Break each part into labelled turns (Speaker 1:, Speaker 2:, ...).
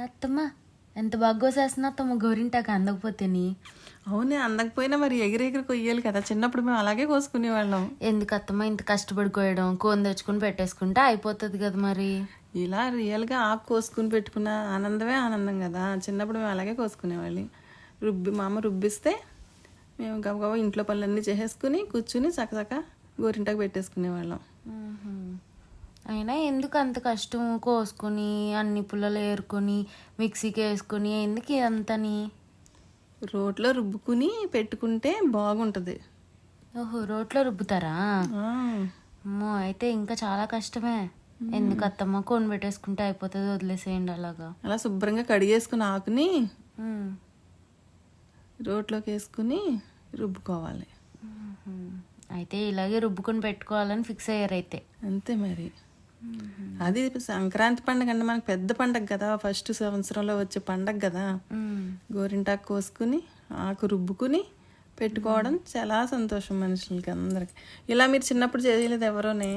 Speaker 1: అత్తమ్మ ఎంత బాగా కోసేస్తున్నా అత్తమ్మ గోరింటాకు అందకపోతేని.
Speaker 2: అవునే, అందకపోయినా మరి ఎగిరెగిరి కొయ్యాలి కదా. చిన్నప్పుడు మేము అలాగే కోసుకునేవాళ్ళం.
Speaker 1: ఎందుకు అత్తమ్మ ఇంత కష్టపడి కోయడం, కోన్ తెచ్చుకుని పెట్టేసుకుంటే అయిపోతుంది కదా మరి.
Speaker 2: ఇలా రియల్గా ఆకు కోసుకుని పెట్టుకున్న ఆనందమే ఆనందం కదా. చిన్నప్పుడు మేము అలాగే కోసుకునేవాళ్ళం. మా అమ్మ రుబ్బిస్తే మేము గబగబా ఇంట్లో పనులన్నీ చేసేసుకుని కూర్చుని చక్కచక్క గోరింటాకు పెట్టేసుకునేవాళ్ళం.
Speaker 1: అయినా ఎందుకు అంత కష్టం కోసుకొని అన్ని పుల్లలు ఏరుకొని మిక్సీకి వేసుకొని ఎందుకు ఇదంతని?
Speaker 2: రోట్లో రుబ్బుకుని పెట్టుకుంటే బాగుంటుంది.
Speaker 1: ఓహో, రోట్లో రుబ్బుతారా? అమ్మో, అయితే ఇంకా చాలా కష్టమే. ఎందుకు అత్తమ్మ కొని పెట్టేసుకుంటే అయిపోతుంది, వదిలేసేయండి అలాగా.
Speaker 2: అలా శుభ్రంగా కడిగేసుకుని ఆకుని రోట్లోకి వేసుకుని రుబ్బుకోవాలి.
Speaker 1: అయితే ఇలాగే రుబ్బుకొని పెట్టుకోవాలని ఫిక్స్ అయ్యారు అయితే.
Speaker 2: అంతే మరి. అది సంక్రాంతి పండుగ అంటే మనకు పెద్ద పండగ కదా, ఫస్ట్ సంవత్సరంలో వచ్చే పండగ కదా. గోరింటాకు కోసుకుని ఆకు రుబ్బుకుని పెట్టుకోవడం చాలా సంతోషం మనుషులకి అందరికి. ఇలా మీరు చిన్నప్పుడు చేయలేదు ఎవరోనే?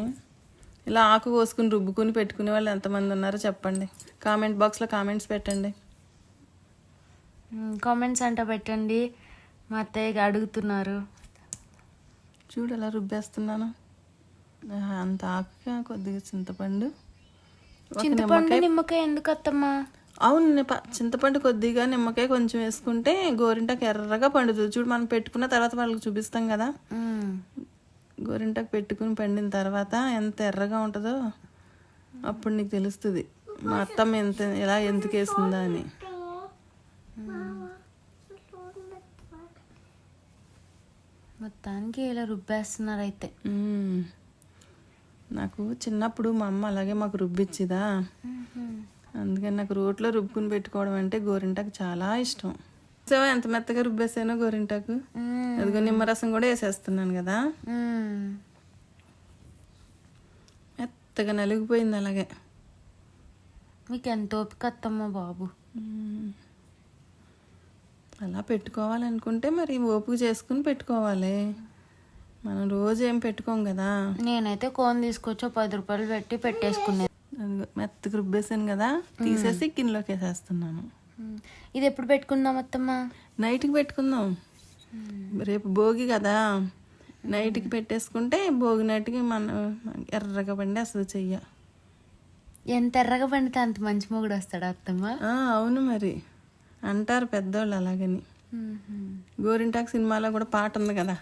Speaker 2: ఇలా ఆకు కోసుకుని రుబ్బుకుని పెట్టుకునే వాళ్ళు ఎంతమంది ఉన్నారో చెప్పండి. కామెంట్ బాక్స్లో కామెంట్స్ పెట్టండి.
Speaker 1: కామెంట్స్ అంట పెట్టండి. మా అత్తయ్యకి అడుగుతున్నారు.
Speaker 2: చూడు అలా రుబ్బేస్తున్నాను. అంత ఆకుగా కొద్దిగా చింతపండు,
Speaker 1: నిమ్మకాయ ఎందుకు అత్తమ్మా?
Speaker 2: అవును, చింతపండు కొద్దిగా నిమ్మకాయ కొంచెం వేసుకుంటే గోరింటాకు ఎర్రగా పండుతుంది. చూడు, మనం పెట్టుకున్న తర్వాత వాళ్ళకి చూపిస్తాం కదా. గోరింటాకు పెట్టుకుని పండిన తర్వాత ఎంత ఎర్రగా ఉంటుందో అప్పుడు నీకు తెలుస్తుంది మా అత్తమ్మ ఎలా ఎందుకు వేసిందా అని.
Speaker 1: మొత్తానికి ఇలా రుబ్బేస్తున్నారు అయితే.
Speaker 2: నాకు చిన్నప్పుడు మా అమ్మ అలాగే మాకు రుబ్బిచ్చిదా, అందుకని నాకు రోట్లో రుబ్బుకుని పెట్టుకోవడం అంటే గోరింటాకు చాలా ఇష్టం. సో ఎంత మెత్తగా రుబ్బేసానో గోరింటాకు. అదిగో నిమ్మరసం కూడా వేసేస్తున్నాను కదా, మెత్తగా నలిగిపోయింది. అలాగే
Speaker 1: మీకు ఎంత ఓపిక అత్తమ్మ బాబు.
Speaker 2: అలా పెట్టుకోవాలనుకుంటే మరి ఓపిక చేసుకుని పెట్టుకోవాలి. మనం రోజు ఏం పెట్టుకోం కదా.
Speaker 1: నేనైతే కోన్ తీసుకొచ్చి 10 రూపాయలు పెట్టి పెట్టేసుకున్నాను.
Speaker 2: మెత్తగా రుబ్బేసాను కదా, తీసేసి గిన్నెలోకి వేసేస్తున్నాను.
Speaker 1: ఇది ఎప్పుడు పెట్టుకుందాం అత్తమ్మ?
Speaker 2: నైట్కి పెట్టుకుందాం. రేపు భోగి కదా, నైట్కి పెట్టేసుకుంటే భోగి నైట్కి మనం ఎర్రగా పండి అసలు చెయ్య.
Speaker 1: ఎంత ఎర్రగా పండితే అంత మంచి మొగుడు వస్తాడు అత్తమ్మ.
Speaker 2: అవును మరి, అంటారు పెద్దోళ్ళు అలాగని. గోరింటాకు సినిమాలో కూడా పాట ఉంది కదా,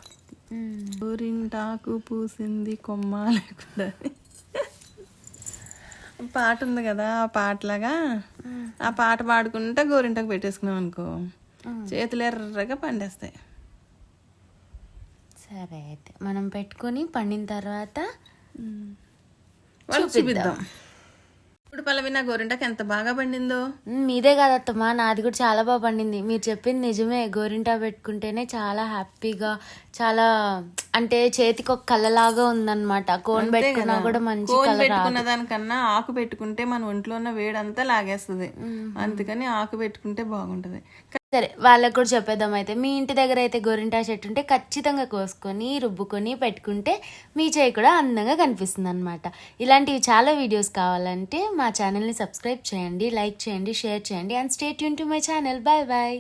Speaker 2: గోరింటాకు పూసింది కొమ్మ లేకుండా పాట ఉంది కదా. ఆ పాటలాగా ఆ పాట పాడుకుంటా గోరింటాకు పెట్టేసుకున్నాం అనుకో, చేతులు ఎర్రగా పండేస్తాయి.
Speaker 1: సరే, అయితే మనం పెట్టుకొని పండిన తర్వాత
Speaker 2: వాళ్ళు చూపిద్దాం. ఇప్పుడు పల్లవి, నా గోరింటాకు ఎంత బాగా పండిందో.
Speaker 1: మీదే కాదత్తమ్మా, నాది కూడా చాలా బాగా పండింది. మీరు చెప్పింది నిజమే. గోరింటా పెట్టుకుంటేనే చాలా హ్యాపీగా, చాలా అంటే చేతికి ఒక కళ్ళలాగా ఉందన్నమాట. కోన్ పెట్టుకున్నా కూడా మంచి కలర్.
Speaker 2: పెట్టుకున్న దానికన్నా ఆకు పెట్టుకుంటే మన ఒంట్లో ఉన్న వేడంతా లాగేస్తుంది. అందుకని ఆకు పెట్టుకుంటే బాగుంటది.
Speaker 1: సరే, వాళ్ళకు కూడా చెప్పేద్దాం. అయితే మీ ఇంటి దగ్గర అయితే గోరింటా చెట్టు ఉంటే ఖచ్చితంగా కోసుకొని రుబ్బుకొని పెట్టుకుంటే మీ చేయి కూడా అందంగా కనిపిస్తుంది అనమాట. ఇలాంటివి చాలా వీడియోస్ కావాలంటే మా ఛానల్ని సబ్స్క్రైబ్ చేయండి, లైక్ చేయండి, షేర్ చేయండి. And stay tune to my channel. Bye bye.